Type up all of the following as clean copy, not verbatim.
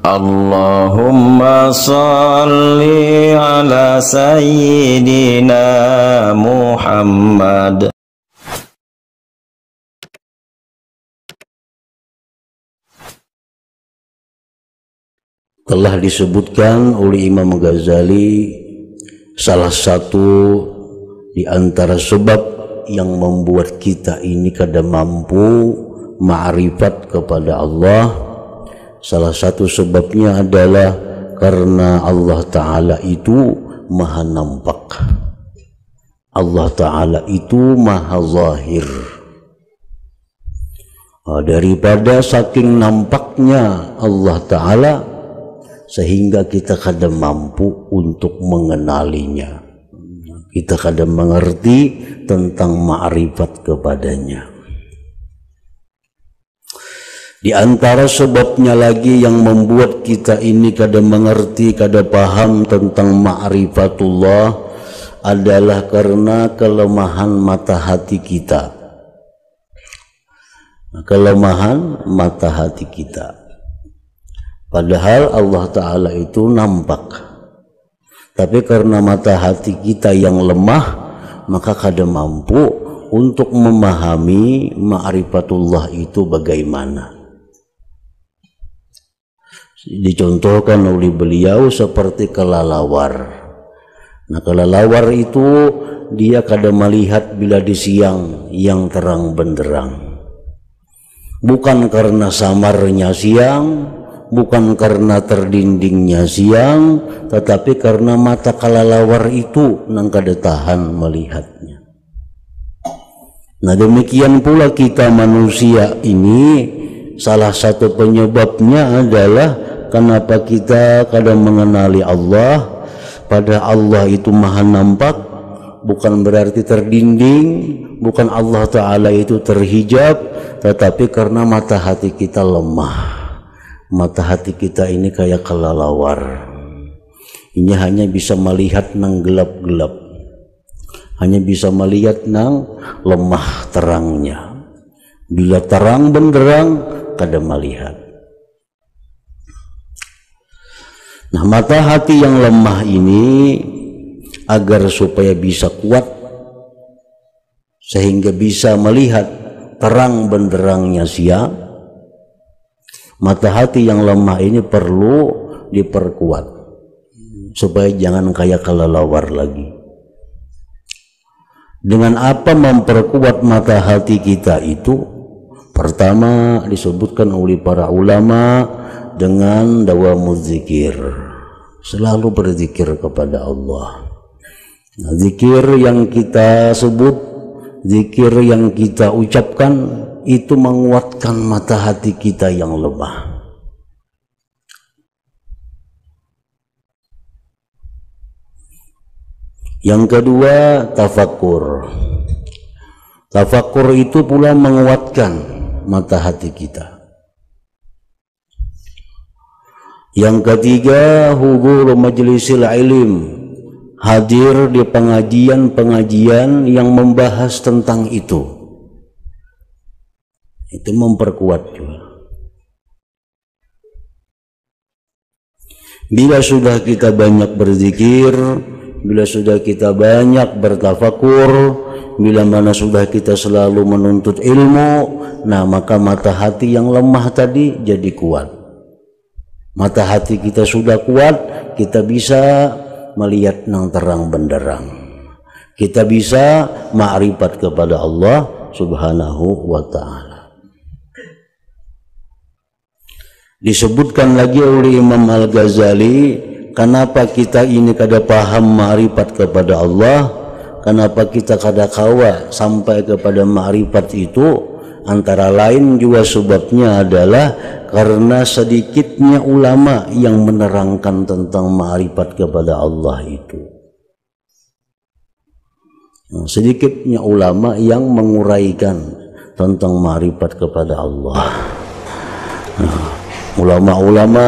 Allahumma salli ala sayyidina Muhammad. Telah disebutkan oleh Imam Ghazali, salah satu di antara sebab yang membuat kita ini kada mampu ma'rifat kepada Allah, salah satu sebabnya adalah karena Allah Ta'ala itu maha nampak, Allah Ta'ala itu maha zahir. Daripada saking nampaknya Allah Ta'ala sehingga kita kada mampu untuk mengenalinya, kita kada mengerti tentang ma'rifat kepadanya. Di antara sebabnya lagi yang membuat kita ini kada mengerti, kada paham tentang ma'rifatullah adalah karena kelemahan mata hati kita. Kelemahan mata hati kita. Padahal Allah Ta'ala itu nampak, tapi karena mata hati kita yang lemah, maka kada mampu untuk memahami ma'rifatullah itu bagaimana. Dicontohkan oleh beliau seperti kelelawar. Nah, kelelawar itu dia kada melihat bila di siang yang terang benderang, bukan karena samarnya siang, bukan karena terdindingnya siang, tetapi karena mata kelelawar itu nang kada tahan melihatnya. Nah, demikian pula kita manusia ini, salah satu penyebabnya adalah kenapa kita kada mengenali Allah. Pada Allah itu maha nampak, bukan berarti terdinding, bukan Allah Ta'ala itu terhijab, tetapi karena mata hati kita lemah. Mata hati kita ini kayak kelelawar, ini hanya bisa melihat nang gelap-gelap, hanya bisa melihat nang lemah terangnya. Bila terang benderang kada melihat. Nah, mata hati yang lemah ini agar supaya bisa kuat sehingga bisa melihat terang benderangnya siang, mata hati yang lemah ini perlu diperkuat supaya jangan kayak kelelawar lagi. Dengan apa memperkuat mata hati kita itu? Pertama disebutkan oleh para ulama dengan dawamuz zikir, selalu berzikir kepada Allah. Nah, zikir yang kita sebut, zikir yang kita ucapkan itu menguatkan mata hati kita yang lemah. Yang kedua, tafakkur. Tafakkur itu pula menguatkan mata hati kita. Yang ketiga, hudur majlisil ilm, hadir di pengajian-pengajian yang membahas tentang itu memperkuat juga. Bila sudah kita banyak berzikir, bila sudah kita banyak bertafakur, bila mana sudah kita selalu menuntut ilmu, nah maka mata hati yang lemah tadi jadi kuat. Mata hati kita sudah kuat, kita bisa melihat nang terang benderang, kita bisa ma'rifat kepada Allah Subhanahu wa ta'ala. Disebutkan lagi oleh Imam Al-Ghazali, kenapa kita ini kada paham ma'rifat kepada Allah, kenapa kita kada kawa sampai kepada ma'rifat itu. Antara lain juga sebabnya adalah karena sedikitnya ulama yang menerangkan tentang ma'rifat kepada Allah itu. Sedikitnya ulama yang menguraikan tentang ma'rifat kepada Allah. Ulama-ulama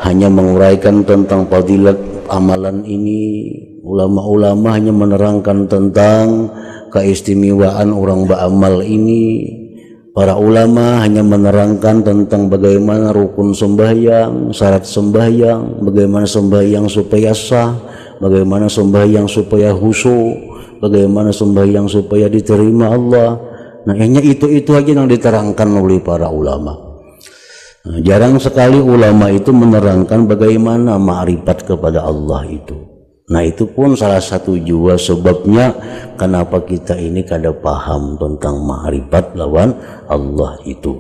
hanya menguraikan tentang fadilat amalan ini. Ulama-ulama hanya menerangkan tentang keistimewaan orang beramal ini. Para ulama hanya menerangkan tentang bagaimana rukun sembahyang, syarat sembahyang, bagaimana sembahyang supaya sah, bagaimana sembahyang supaya khusyuk, bagaimana sembahyang supaya diterima Allah. Nah, hanya itu aja yang diterangkan oleh para ulama. Nah, jarang sekali ulama itu menerangkan bagaimana ma'rifat kepada Allah itu. Nah, itu pun salah satu juga sebabnya kenapa kita ini kada paham tentang ma'rifat lawan Allah itu.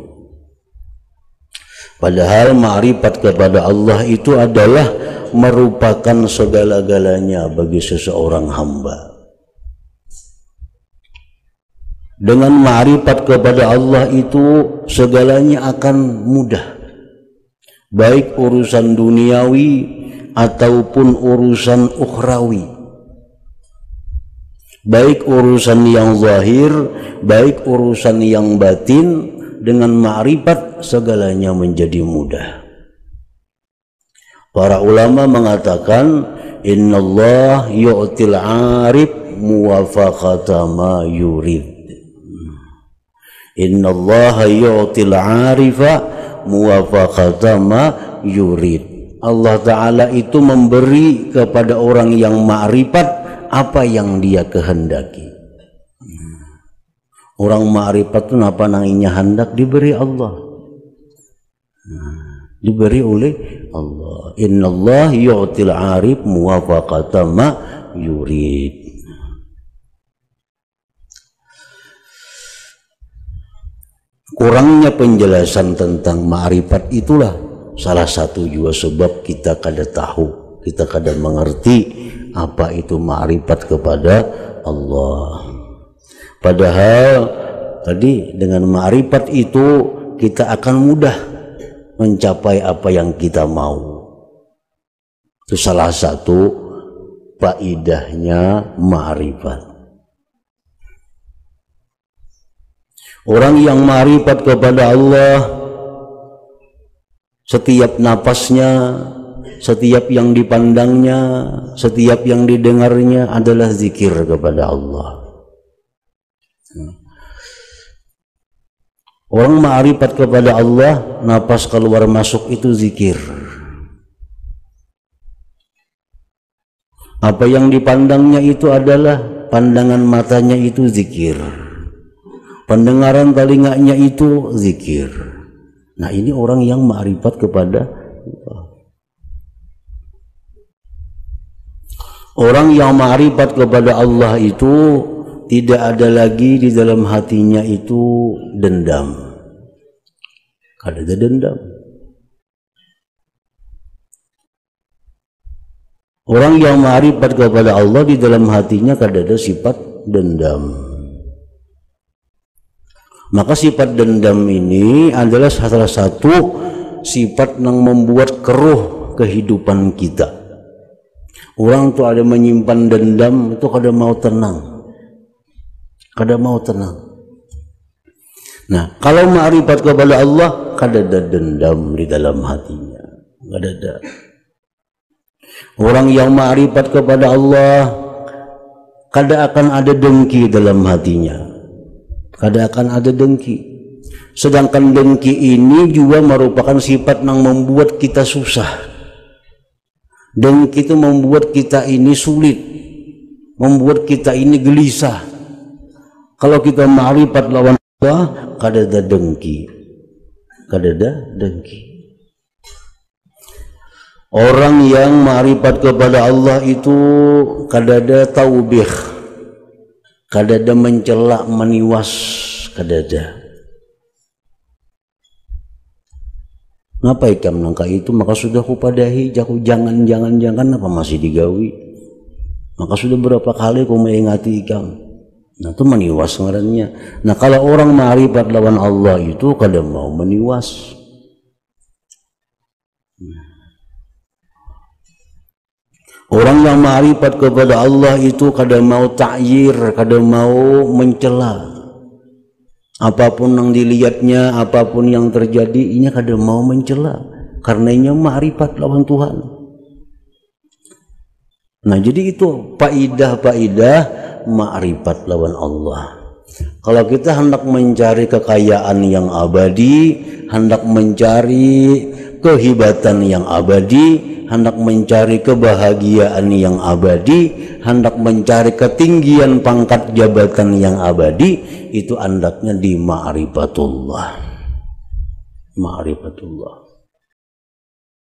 Padahal ma'rifat kepada Allah itu adalah merupakan segala-galanya bagi seseorang hamba. Dengan ma'rifat kepada Allah itu segalanya akan mudah. Baik urusan duniawi ataupun urusan ukhrawi, baik urusan yang zahir, baik urusan yang batin, dengan ma'rifat segalanya menjadi mudah. Para ulama mengatakan, innallah yu'til 'arif muwafaqata ma yurid. Innallaha yu'til 'arifa muwafaqata ma yurid. Allah Ta'ala itu memberi kepada orang yang ma'rifat apa yang dia kehendaki. Orang ma'rifat itu apa nanginya hendak diberi Allah, diberi oleh Allah. Innallah yu'til 'arif muwafaqata ma yurid. Kurangnya penjelasan tentang ma'rifat itulah salah satu juga sebab kita kada tahu, kita kada mengerti apa itu ma'rifat kepada Allah. Padahal tadi dengan ma'rifat itu kita akan mudah mencapai apa yang kita mau. Itu salah satu faidahnya ma'rifat. Orang yang ma'rifat kepada Allah, setiap napasnya, setiap yang dipandangnya, setiap yang didengarnya adalah zikir kepada Allah. Orang ma'rifat kepada Allah, napas keluar masuk itu zikir. Apa yang dipandangnya itu adalah pandangan matanya itu zikir. Pendengaran telinganya itu zikir. Nah, ini orang yang ma'rifat kepada Allah. Orang yang ma'rifat kepada Allah itu tidak ada lagi di dalam hatinya itu dendam. Kada ada dendam. Orang yang ma'rifat kepada Allah di dalam hatinya kada ada sifat dendam. Maka sifat dendam ini adalah salah satu sifat yang membuat keruh kehidupan kita. Orang tuh ada menyimpan dendam itu kada mau tenang, kada mau tenang. Nah, kalau ma'rifat kepada Allah, kada ada dendam di dalam hatinya, kada ada. Orang yang ma'rifat kepada Allah, kada akan ada dengki dalam hatinya. Kada akan ada dengki. Sedangkan dengki ini juga merupakan sifat yang membuat kita susah. Dengki itu membuat kita ini sulit, membuat kita ini gelisah. Kalau kita ma'rifat lawan Allah, kada ada dengki, kada ada dengki. Orang yang ma'rifat kepada Allah itu kada ada taubih, kada ada mencela, meniwas, kada ada. Ngapa ikam nangka itu? Maka sudah kupadahi, jangan apa masih digawi. Maka sudah berapa kali ku mengingati ikam. Nah, itu meniwas ngarannya. Nah, kalau orang ma'rifat lawan Allah itu kada mau meniwas. Orang yang ma'rifat kepada Allah itu kada mau ta'yir, kada mau mencela. Apapun yang dilihatnya, apapun yang terjadi, ini kada mau mencela. Karenanya ma'rifat lawan Tuhan. Nah, jadi itu faidah-faidah ma'rifat lawan Allah. Kalau kita hendak mencari kekayaan yang abadi, hendak mencari kehebatan yang abadi, hendak mencari kebahagiaan yang abadi, hendak mencari ketinggian pangkat jabatan yang abadi, itu hendaknya di ma'rifatullah. Ma'rifatullah.